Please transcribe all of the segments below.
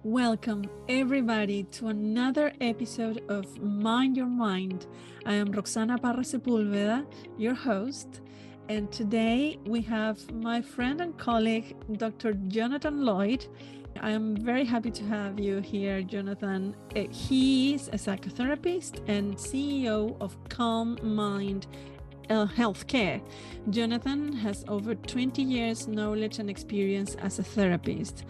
Welcome, everybody, to another episode of Mind Your Mind. I am Roxana Parra Sepúlveda, your host, and today we have my friend and colleague, Dr. Jonathan Lloyd. I am very happy to have you here, Jonathan. He is a psychotherapist and CEO of Calm Mind Healthcare. Jonathan has over 20 years knowledge and experience as a therapist.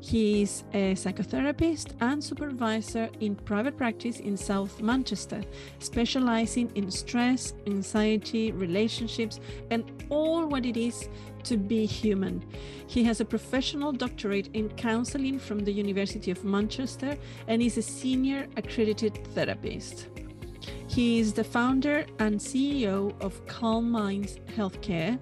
He is a psychotherapist and supervisor in private practice in South Manchester, specializing in stress, anxiety, relationships, and all what it is to be human. He has a professional doctorate in counseling from the University of Manchester and is a senior accredited therapist. He is the founder and CEO of Calm Minds Healthcare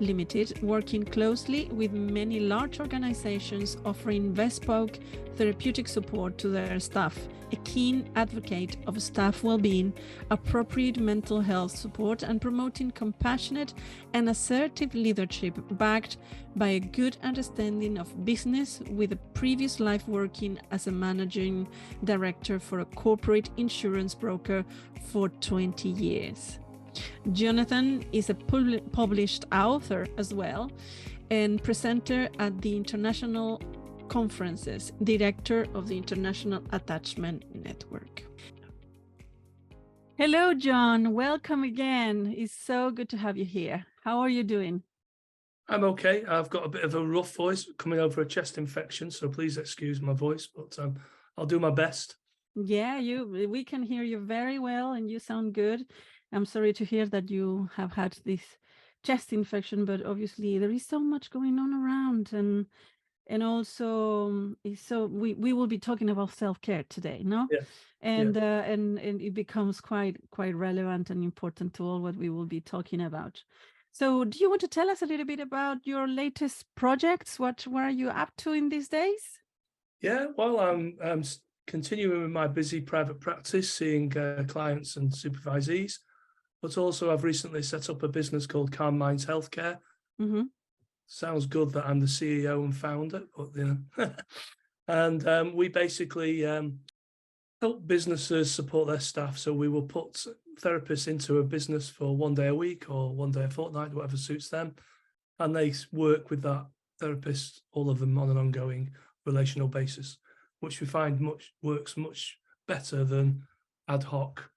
Limited, working closely with many large organizations offering bespoke therapeutic support to their staff, a keen advocate of staff well-being, appropriate mental health support, and promoting compassionate and assertive leadership backed by a good understanding of business, with a previous life working as a managing director for a corporate insurance broker for 20 years. Jonathan is a published author as well and presenter at the international conferences, director of the International Attachment Network. Hello, John. Welcome again. It's so good to have you here. How are you doing? I'm okay. I've got a bit of a rough voice coming over a chest infection, so please excuse my voice, but I'll do my best. Yeah, we can hear you very well and you sound good. I'm sorry to hear that you have had this chest infection, but obviously there is so much going on around, and also so we will be talking about self-care today, no? Yeah. And it becomes quite relevant and important to all what we will be talking about. So do you want to tell us a little bit about your latest projects? What are you up to in these days? Yeah, well, I'm continuing with my busy private practice, seeing clients and supervisees, but also I've recently set up a business called Calm Minds Healthcare. Mm-hmm. Sounds good that I'm the CEO and founder, but and we basically help businesses support their staff. So we will put therapists into a business for 1 day a week or 1 day a fortnight, whatever suits them, and they work with that therapist, all of them, on an ongoing relational basis, which we find works much better than ad hoc,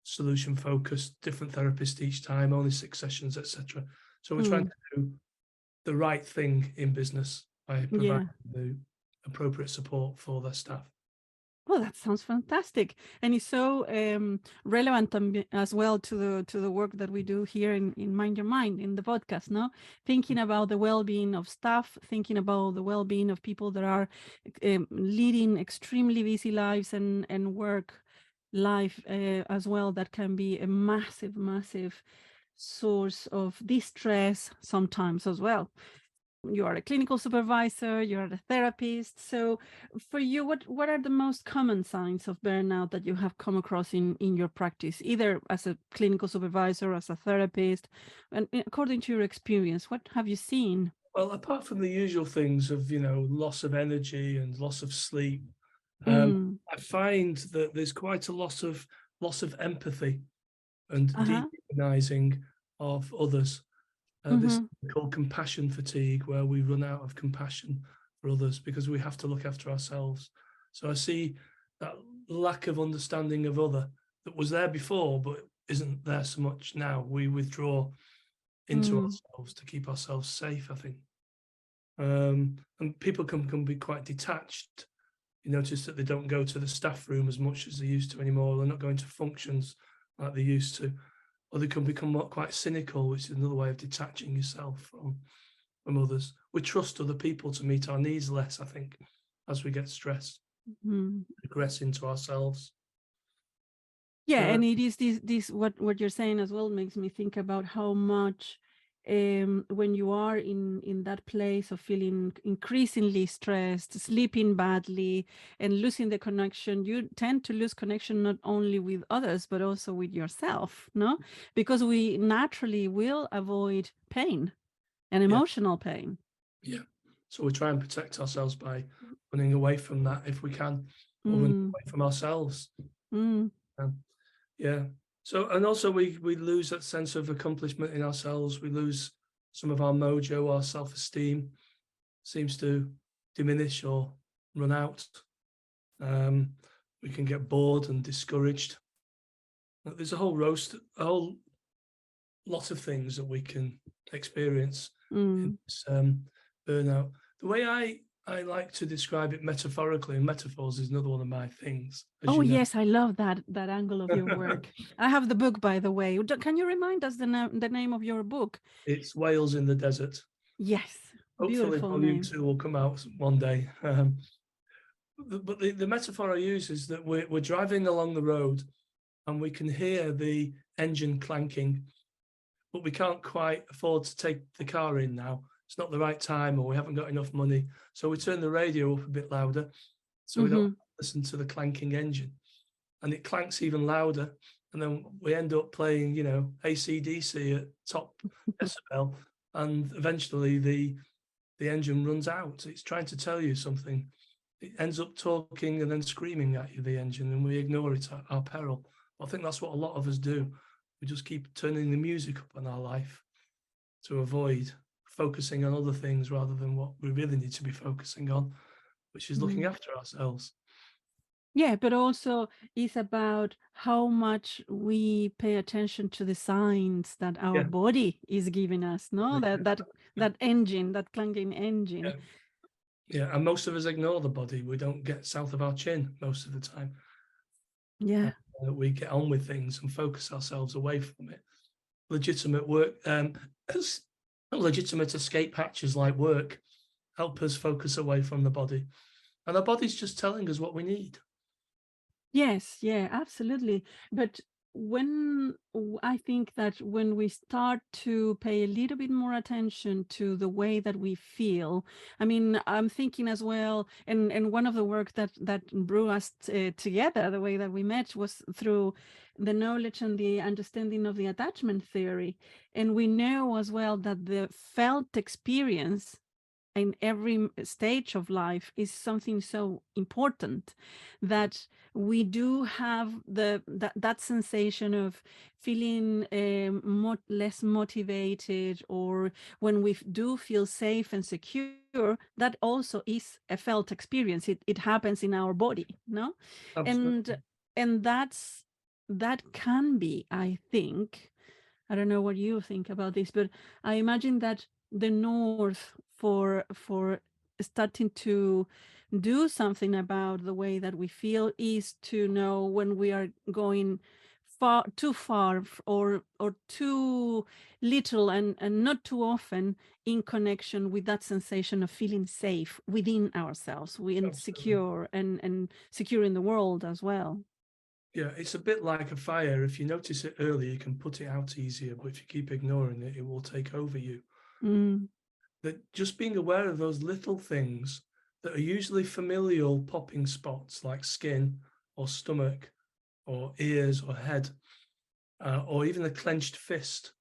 solution-focused, different therapists each time, only 6 sessions, etc. So we're trying to do the right thing in business by providing the appropriate support for their staff. Well, that sounds fantastic, and it's so relevant as well to the work that we do here in Mind Your Mind in the podcast. No, thinking about the well-being of staff, thinking about the well-being of people that are leading extremely busy lives and work life as well. That can be a massive source of distress sometimes as well. You are a clinical supervisor, you're a therapist. So for you, what are the most common signs of burnout that you have come across in your practice, either as a clinical supervisor, as a therapist, and according to your experience, what have you seen? Well, apart from the usual things of, loss of energy and loss of sleep, I find that there's quite a loss of empathy and dehumanizing of others. This is called compassion fatigue, where we run out of compassion for others because we have to look after ourselves. So I see that lack of understanding of other that was there before, but isn't there so much now. We withdraw into ourselves to keep ourselves safe, I think. And people can be quite detached. You notice that they don't go to the staff room as much as they used to anymore. They're not going to functions like they used to. Or they can become quite cynical, which is another way of detaching yourself from others. We trust other people to meet our needs less, I think, as we get stressed, regress into ourselves. Yeah, and it is this what you're saying as well makes me think about how much when you are in that place of feeling increasingly stressed, sleeping badly, and losing the connection, you tend to lose connection not only with others, but also with yourself, no? Because we naturally will avoid pain and emotional pain. Yeah. So we try and protect ourselves by running away from that if we can, or running away from ourselves. Yeah. So, and also we lose that sense of accomplishment in ourselves. We lose some of our mojo, our self-esteem seems to diminish or run out. We can get bored and discouraged. There's a whole lot of things that we can experience in this burnout. The way I like to describe it metaphorically, and metaphors is another one of my things. Oh, yes, I love that angle of your work. I have the book, by the way. Can you remind us the name of your book? It's Whales in the Desert. Yes, hopefully beautiful volume name. 2 will come out one day. But the metaphor I use is that we're driving along the road and we can hear the engine clanking, but we can't quite afford to take the car in now. It's not the right time, or we haven't got enough money. So we turn the radio up a bit louder so we don't listen to the clanking engine. And it clanks even louder. And then we end up playing, AC/DC at top decibel. And eventually the engine runs out. It's trying to tell you something. It ends up talking and then screaming at you, the engine, and we ignore it at our peril. I think that's what a lot of us do. We just keep turning the music up on our life to avoid focusing on other things rather than what we really need to be focusing on, which is looking after ourselves. Yeah, but also it's about how much we pay attention to the signs that our body is giving us, no? That engine, that clanking engine. Yeah, and most of us ignore the body. We don't get south of our chin most of the time. Yeah. We get on with things and focus ourselves away from it. Legitimate work, legitimate escape hatches like work help us focus away from the body. And our body's just telling us what we need. Yes, yeah, absolutely. But I think that when we start to pay a little bit more attention to the way that we feel, I mean, I'm thinking as well, and one of the work that drew us together, the way that we met, was through the knowledge and the understanding of the attachment theory. And we know as well that the felt experience in every stage of life is something so important, that we do have that sensation of feeling less motivated, or when we do feel safe and secure, that also is a felt experience. It happens in our body, no? Absolutely. And that can be, I think, I don't know what you think about this, but I imagine that the north for starting to do something about the way that we feel is to know when we are going too far or too little and not too often in connection with that sensation of feeling safe within ourselves, secure and secure in the world as well. Yeah, it's a bit like a fire. If you notice it early, you can put it out easier, but if you keep ignoring it, it will take over you. That just being aware of those little things that are usually familial popping spots like skin or stomach or ears or head, or even a clenched fist.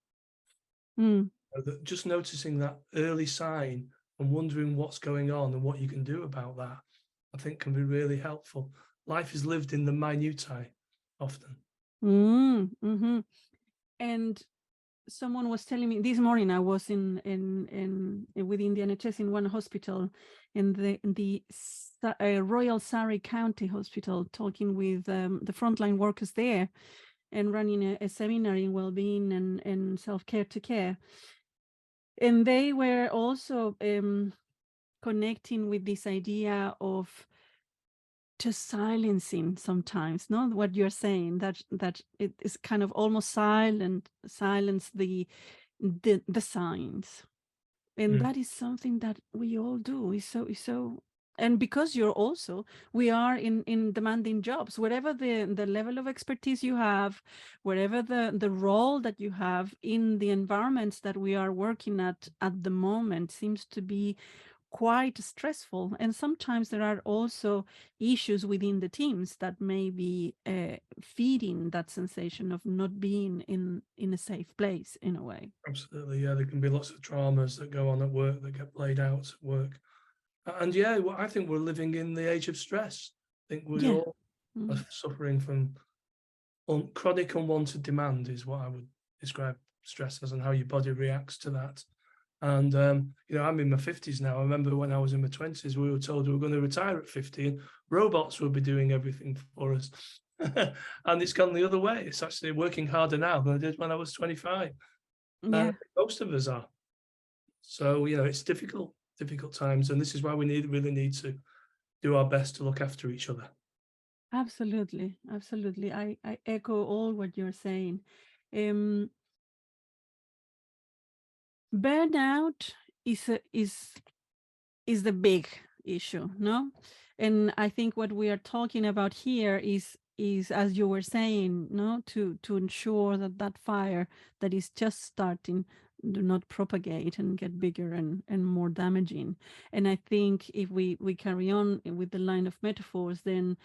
Just noticing that early sign and wondering what's going on and what you can do about that, I think can be really helpful. Life is lived in the minutiae often. And someone was telling me this morning, I was in within the NHS in one hospital, in the Royal Surrey County Hospital, talking with the frontline workers there, and running a seminar in well-being and self-care to care. And they were also connecting with this idea of just silencing sometimes, no, what you're saying, that it is kind of almost silence the signs. And that is something that we all do. Is so and because we are in demanding jobs, whatever the level of expertise you have, whatever the role that you have in the environments that we are working at the moment, seems to be quite stressful. And sometimes there are also issues within the teams that may be feeding that sensation of not being in a safe place, in a way. Absolutely, yeah. There can be lots of traumas that go on at work that get played out at work. And yeah, well, I think we're living in the age of stress. I think we Yeah. all are suffering from chronic unwanted demand is what I would describe stress as, and how your body reacts to that. And I'm in my 50s now. I remember when I was in my 20s, we were told we were going to retire at 50 and robots would be doing everything for us. And it's gone the other way. It's actually working harder now than I did when I was 25. Yeah. Most of us are. So, it's difficult times. And this is why we really need to do our best to look after each other. Absolutely. Absolutely. I echo all what you're saying. Um, Burnout is the big issue, no? And I think what we are talking about here is as you were saying, no, to ensure that that fire that is just starting do not propagate and get bigger and more damaging. And I think if we carry on with the line of metaphors, then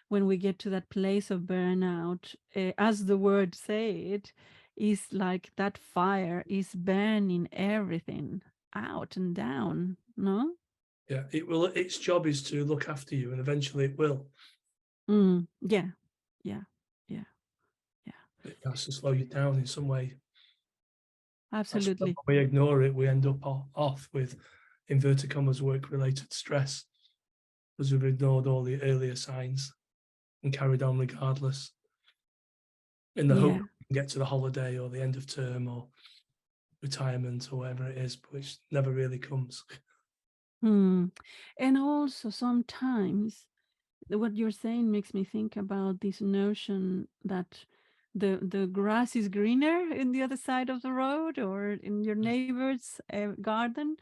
when we get to that place of burnout, as the word say it, is like that fire is burning everything out and down, no? Yeah, it will. Its job is to look after you, and eventually it will. Yeah, yeah, yeah, yeah. It has to slow you down in some way. That's when Absolutely. we ignore it, we end up off with inverted commas work-related stress because we've ignored all the earlier signs and carried on regardless, in the hope Yeah. we can get to the holiday or the end of term or retirement or whatever it is, which never really comes. And also sometimes what you're saying makes me think about this notion that the grass is greener in the other side of the road or in your neighbor's garden,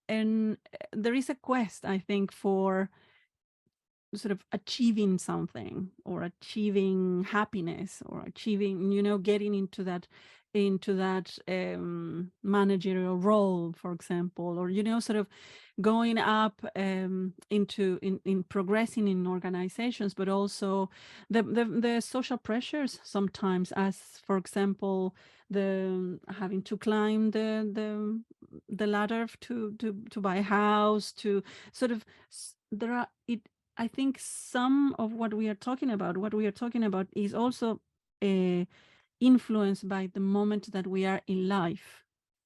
and there is a quest, I think, for sort of achieving something or achieving happiness or achieving, getting into that managerial role, for example, or sort of going up in progressing in organizations, but also the social pressures sometimes, as for example the having to climb the ladder to buy a house, to sort of there are it I think some of what we are talking about is also influenced by the moment that we are in life.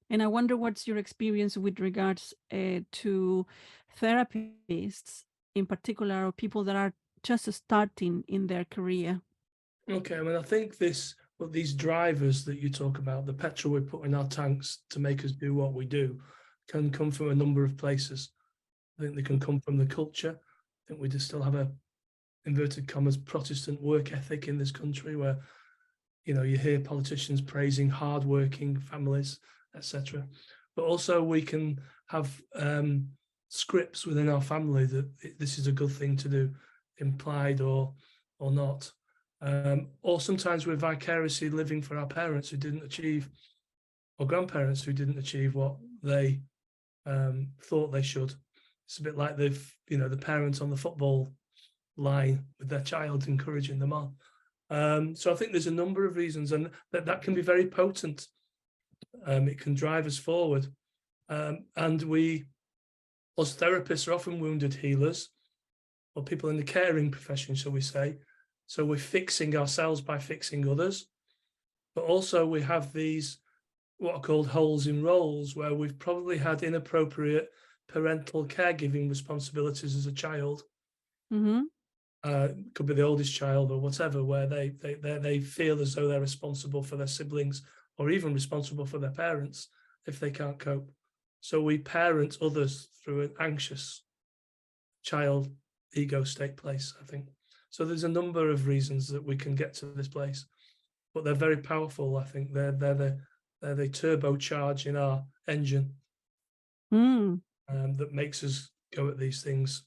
And I wonder what's your experience with regards to therapists in particular, or people that are just starting in their career. Okay, I mean, I think these drivers that you talk about, the petrol we put in our tanks to make us do what we do, can come from a number of places. I think they can come from the culture. I think we just still have a inverted commas Protestant work ethic in this country where you hear politicians praising hardworking families, etc. But also we can have scripts within our family that this is a good thing to do, implied or not. Or sometimes we're vicariously living for our parents who didn't achieve, or grandparents who didn't achieve what they thought they should. It's a bit like the parents on the football line with their child, encouraging them on. So I think there's a number of reasons, and that can be very potent. It can drive us forward. And we, as therapists, are often wounded healers, or people in the caring profession, shall we say. So we're fixing ourselves by fixing others. But also we have these, what are called holes in roles, where we've probably had inappropriate parental caregiving responsibilities as a child. Could be the oldest child or whatever, where they feel as though they're responsible for their siblings or even responsible for their parents if they can't cope. So we parent others through an anxious child ego state place, I think. So there's a number of reasons that we can get to this place, but they're very powerful. I think they're the turbocharge in our engine that makes us go at these things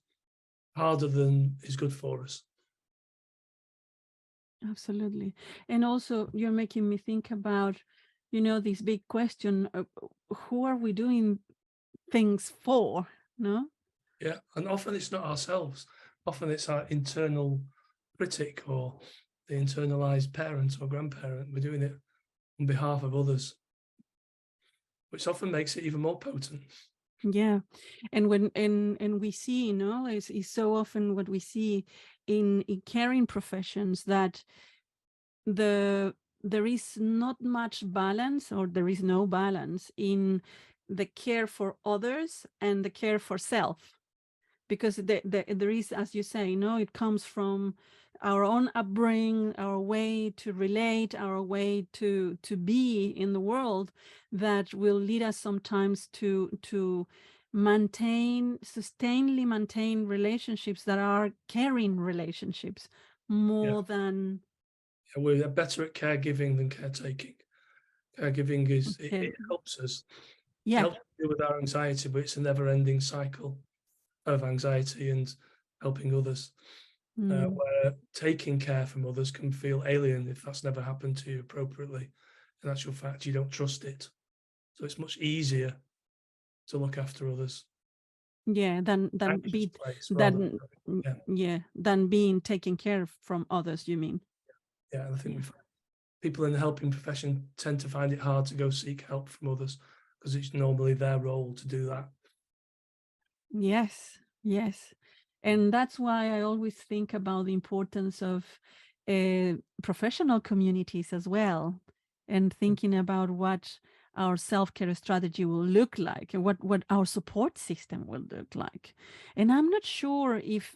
harder than is good for us. Absolutely. And also you're making me think about, this big question of who are we doing things for, no? Yeah, and often it's not ourselves. Often it's our internal critic or the internalized parent or grandparent. We're doing it on behalf of others, which often makes it even more potent. Yeah. And and we see, you know, is so often what we see in caring professions, that there is not much balance, or there is no balance in the care for others and the care for self, because there is, as you say, no, it comes from our own upbringing, our way to relate, our way to be in the world, that will lead us sometimes to sustainably maintain relationships that are caring relationships Yeah. more than Yeah, we're better at caregiving than caretaking. Caregiving is care. it helps us. It Yeah. helps deal with our anxiety, but it's a never-ending cycle of anxiety and helping others. Mm. Where taking care from others can feel alien if that's never happened to you appropriately. In actual fact, you don't trust it. So it's much easier to look after others. Yeah, than Anxious be place rather than than, yeah, yeah, than being taken care of from others, you mean? yeah. And I think Yeah. we find people in the helping profession tend to find it hard to go seek help from others because it's normally their role to do that. Yes, yes. And that's why I always think about the importance of professional communities as well, and thinking about what our self-care strategy will look like, and what our support system will look like. And I'm not sure if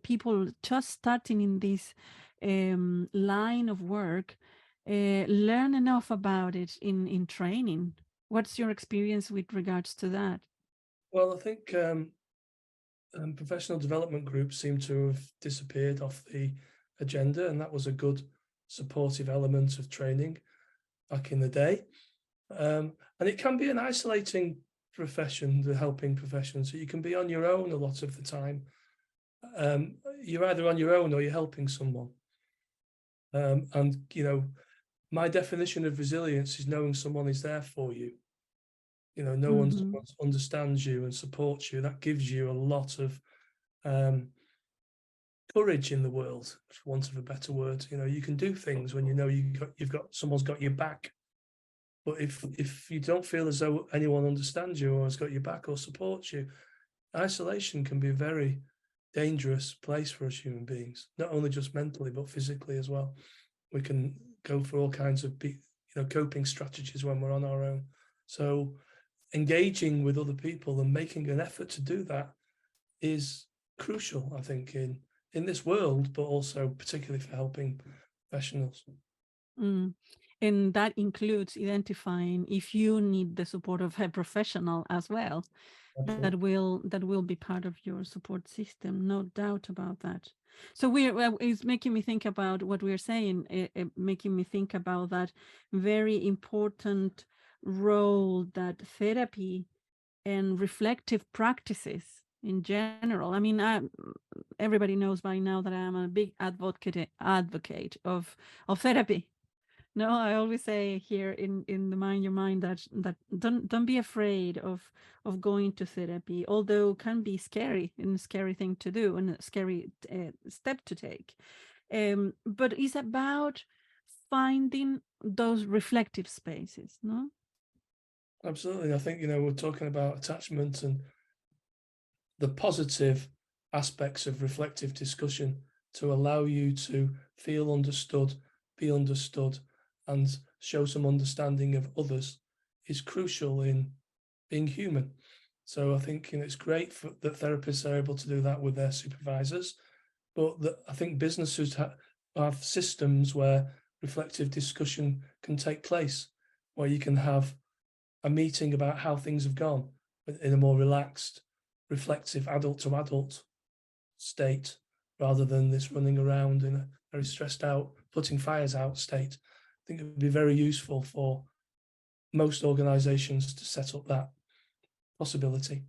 people just starting in this line of work learn enough about it in training. What's your experience with regards to that? Well, I think professional development groups seem to have disappeared off the agenda, and that was a good supportive element of training back in the day. And it can be an isolating profession, the helping profession. So you can be on your own a lot of the time. You're either on your own or you're helping someone. And you know, my definition of resilience is knowing someone is there for you. You know, no one Mm-hmm. understands you and supports you. That gives you a lot of um, courage in the world, for want of a better word. You know, you can do things when you know you've got someone's got your back. But if you don't feel as though anyone understands you or has got your back or supports you, isolation can be a very dangerous place for us human beings, not only just mentally but physically as well. We can go for all kinds of coping strategies when we're on our own. So engaging with other people and making an effort to do that is crucial, I think, in this world, but also particularly for helping professionals. Mm. And that includes identifying if you need the support of a professional as well. That will be part of your support system, no doubt about that. So it's making me think about what we're saying, making me think about that very important role that therapy and reflective practices in general. I mean, everybody knows by now that I'm a big advocate of therapy. No, I always say here in the Mind Your Mind that don't be afraid of going to therapy, although it can be scary and a scary thing to do and a scary step to take. But it's about finding those reflective spaces, no? Absolutely. I think, we're talking about attachment and the positive aspects of reflective discussion to allow you to feel understood, be understood, and show some understanding of others is crucial in being human. So I think it's great that therapists are able to do that with their supervisors, but I think businesses have systems where reflective discussion can take place, where you can have a meeting about how things have gone in a more relaxed, reflective, adult to adult state, rather than this running around in a very stressed out, putting fires out state. I think it would be very useful for most organizations to set up that possibility.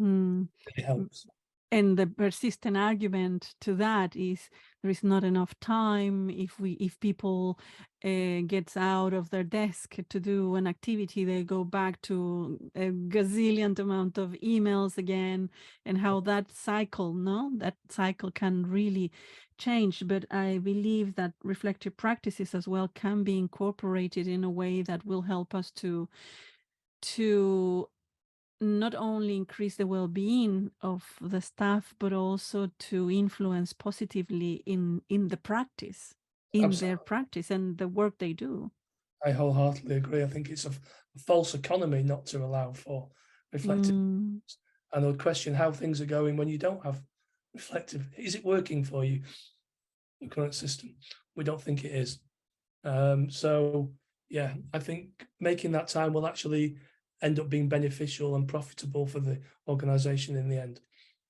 It helps. And the persistent argument to that is there is not enough time. If people gets out of their desk to do an activity, they go back to a gazillion amount of emails again, and how that cycle can really change. But I believe that reflective practices as well can be incorporated in a way that will help us to not only increase the well-being of the staff, but also to influence positively in the practice, in Absolutely. their practice and the work they do. I wholeheartedly agree. I think it's a false economy not to allow for reflective. And I would question how things are going when you don't have reflective. Is it working for you, the current system? We don't think it is. So yeah, I think making that time will actually end up being beneficial and profitable for the organization in the end,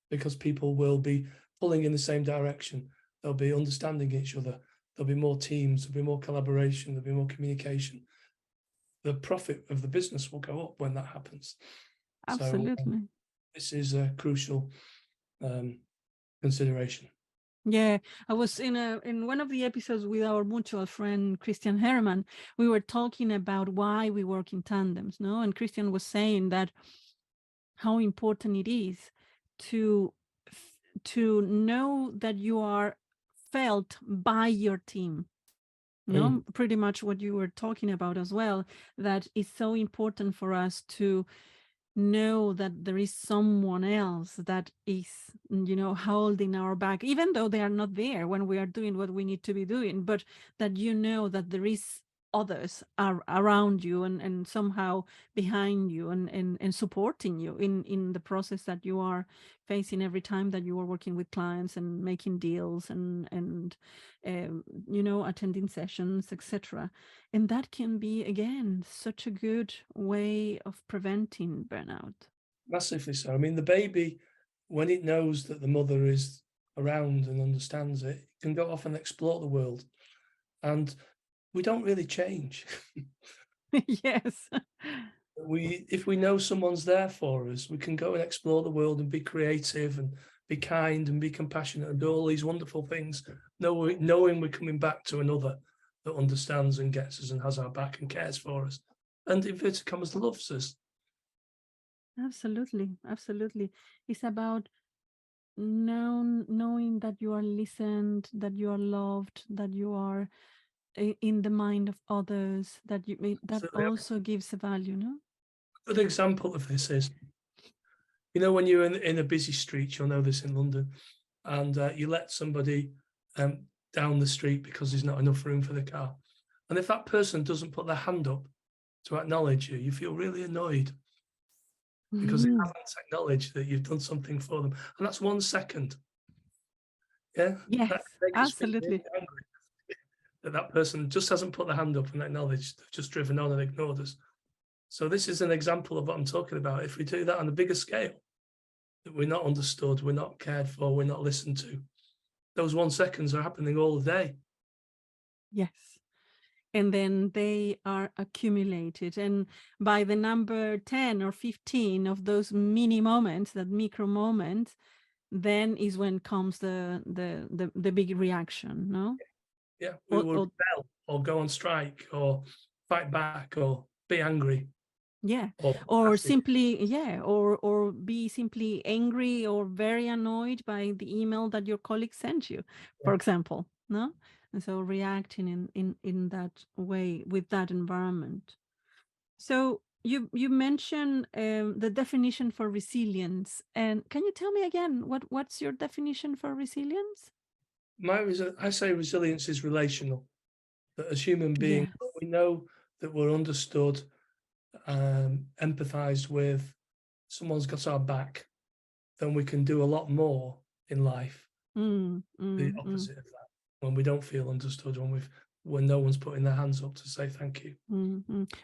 because people will be pulling in the same direction. They'll be understanding each other. There'll be more teams, there'll be more collaboration, there'll be more communication. The profit of the business will go up when that happens. Absolutely. So this is a crucial consideration. Yeah, I was in one of the episodes with our mutual friend Christian Herman. We were talking about why we work in tandems, no? And Christian was saying that how important it is to know that you are felt by your team. No, pretty much what you were talking about as well. That is so important for us to know that there is someone else that is, holding our back, even though they are not there when we are doing what we need to be doing, but that that there is others are around you and somehow behind you and supporting you in the process that you are facing every time that you are working with clients and making deals and attending sessions, etc. And that can be, again, such a good way of preventing burnout. Massively so. I mean, the baby, when it knows that the mother is around and understands it, can go off and explore the world. And we don't really change. Yes. If we know someone's there for us, we can go and explore the world and be creative and be kind and be compassionate and do all these wonderful things, knowing we're coming back to another that understands and gets us and has our back and cares for us. And inverted commas, loves us. Absolutely. Absolutely. It's about knowing that you are listened, that you are loved, that you are in the mind of others, that that also gives a value, no? A good example of this is, when you're in a busy street, you'll know this in London, and you let somebody down the street because there's not enough room for the car. And if that person doesn't put their hand up to acknowledge you, you feel really annoyed because they haven't acknowledged that you've done something for them. And that's 1 second. Yeah. Yes, absolutely. Really angry that person just hasn't put their hand up and acknowledged. They've just driven on and ignored us. So this is an example of what I'm talking about. If we do that on a bigger scale, that we're not understood, we're not cared for, we're not listened to, those 1 seconds are happening all the day. Yes. And then they are accumulated. And by the number 10 or 15 of those mini moments, that micro moments, then is when comes the big reaction, no? Yeah, we will rebel or go on strike or fight back or be angry. Yeah, or simply, or be simply angry or very annoyed by the email that your colleague sent you, for example, no? And so reacting in that way with that environment. So you mentioned the definition for resilience, and can you tell me again what's your definition for resilience? I say resilience is relational. That as human beings, we know that we're understood, empathized with, someone's got our back, then we can do a lot more in life. The opposite of that, when we don't feel understood, when no one's putting their hands up to say thank you.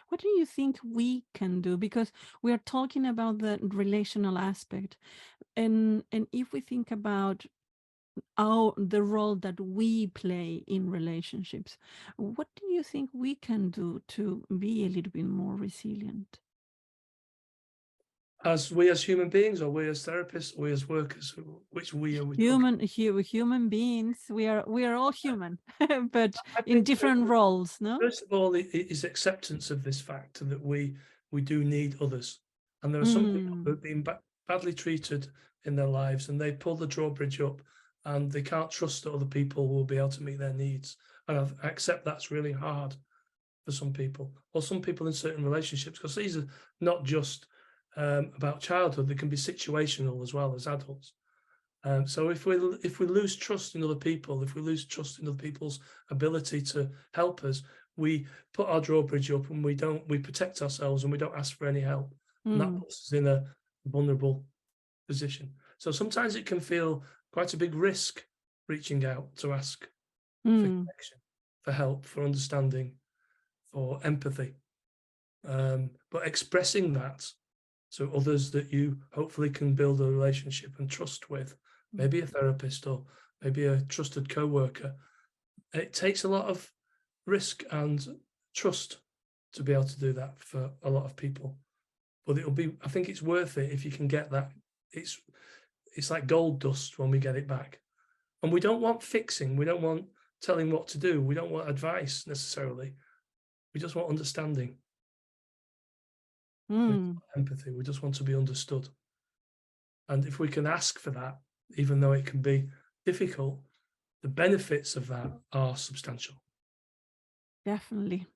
What do you think we can do? Because we are talking about the relational aspect, and if we think about the role that we play in relationships, what do you think we can do to be a little bit more resilient? As human beings, or we as therapists, or we as workers, which we are we human beings, we are all human, but in different roles, no? First of all, it is acceptance of this fact that we do need others, and there are some people who have been badly treated in their lives, and they pull the drawbridge up, and they can't trust that other people will be able to meet their needs. And I accept that's really hard for some people, or some people in certain relationships, because these are not just about childhood, they can be situational as well as adults. So if we lose trust in other people, if we lose trust in other people's ability to help us, we put our drawbridge up and we protect ourselves and we don't ask for any help. And that puts us in a vulnerable position. So sometimes it can feel quite a big risk reaching out to ask for connection, for help, for understanding, for empathy. But expressing that to others that you hopefully can build a relationship and trust with, maybe a therapist or maybe a trusted co-worker, it takes a lot of risk and trust to be able to do that for a lot of people. But I think it's worth it if you can get that. It's like gold dust when we get it back. And we don't want fixing. We don't want telling what to do. We don't want advice necessarily. We just want understanding. Empathy. We just want to be understood. And if we can ask for that, even though it can be difficult, the benefits of that are substantial. Definitely.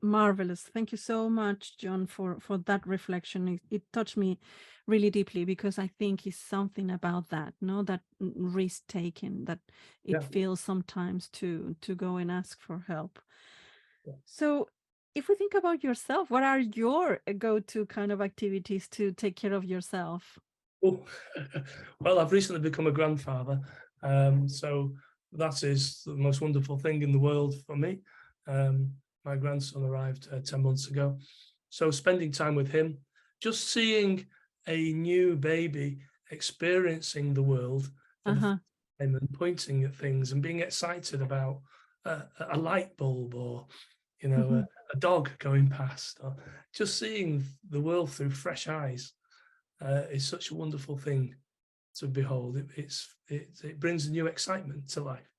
Marvelous. Thank you so much, John, for that reflection. It touched me really deeply because I think it's something about that, that risk taking, that it feels sometimes to go and ask for help. Yeah. So if we think about yourself, what are your go-to kind of activities to take care of yourself? Well, I've recently become a grandfather, so that is the most wonderful thing in the world for me. My grandson arrived 10 months ago, so spending time with him, just seeing a new baby experiencing the world and pointing at things and being excited about a light bulb or a dog going past, or just seeing the world through fresh eyes is such a wonderful thing to behold. It brings a new excitement to life.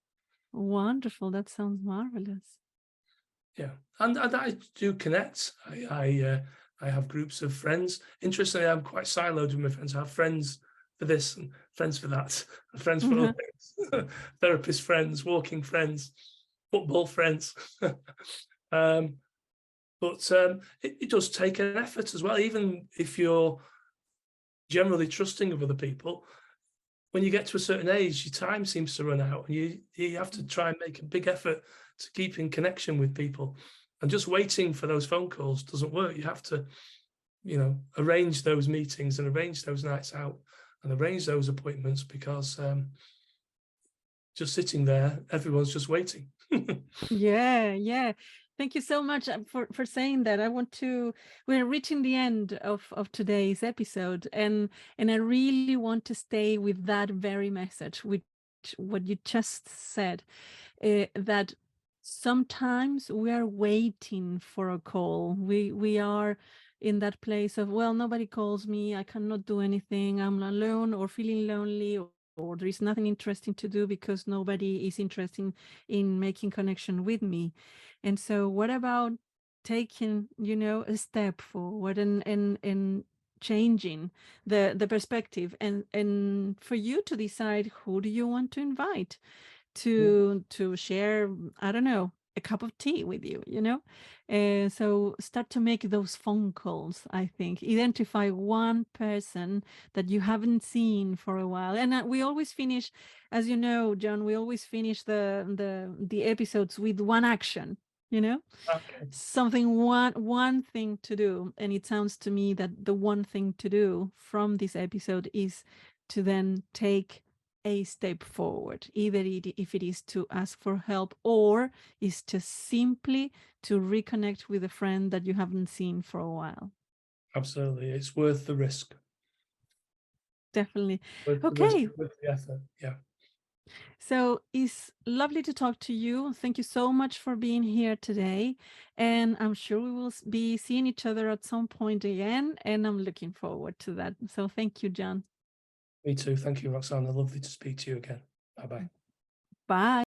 Wonderful. That sounds marvelous. Yeah, and I do connect. I have groups of friends. Interestingly, I'm quite siloed with my friends. I have friends for this and friends for that, and friends for other things. Therapist friends, walking friends, football friends. But it does take an effort as well, even if you're generally trusting of other people. When you get to a certain age, your time seems to run out, and you have to try and make a big effort to keep in connection with people. And just waiting for those phone calls doesn't work. You have to, arrange those meetings and arrange those nights out and arrange those appointments, because just sitting there, everyone's just waiting. Yeah. Thank you so much for saying that. We're reaching the end of today's episode, and I really want to stay with that very message, which what you just said, that sometimes we are waiting for a call. We are in that place of, well, nobody calls me, I cannot do anything, I'm alone or feeling lonely, or there is nothing interesting to do because nobody is interested in making connection with me. And so what about taking, a step forward and changing the perspective, and for you to decide who do you want to invite to share, I don't know, a cup of tea with you, so start to make those phone calls. I think identify one person that you haven't seen for a while, and we always finish, as you know, John, we always finish the episodes with one action, Okay. something, one thing to do. And it sounds to me that the one thing to do from this episode is to then take a step forward, either if it is to ask for help or is to simply to reconnect with a friend that you haven't seen for a while. Absolutely, it's worth the risk. Definitely. Worth okay. Worth the effort. Yeah. So it's lovely to talk to you. Thank you so much for being here today. And I'm sure we will be seeing each other at some point again. And I'm looking forward to that. So thank you, John. Me too. Thank you, Roxana. Lovely to speak to you again. Bye-bye. Bye.